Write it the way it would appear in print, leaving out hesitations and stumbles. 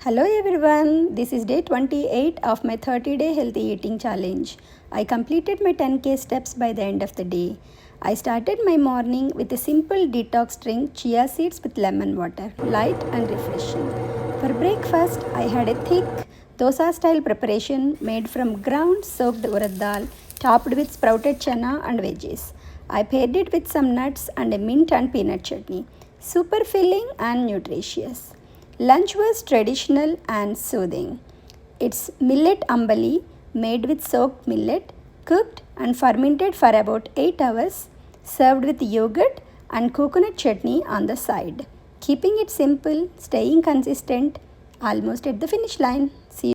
Hello everyone, this is day 28 of my 30-day healthy eating challenge. I completed my 10k steps by the end of the day. I started my morning with a simple detox drink, chia seeds with lemon water, light and refreshing. For breakfast, I had a thick dosa style preparation made from ground soaked urad dal topped with sprouted chana and veggies. I paired it with some nuts and a mint and peanut chutney. Super filling and nutritious. Lunch was traditional and soothing. It's millet ambali made with soaked millet, cooked and fermented for about 8 hours, served with yogurt and coconut chutney on the side. Keeping it simple, staying consistent, almost at the finish line.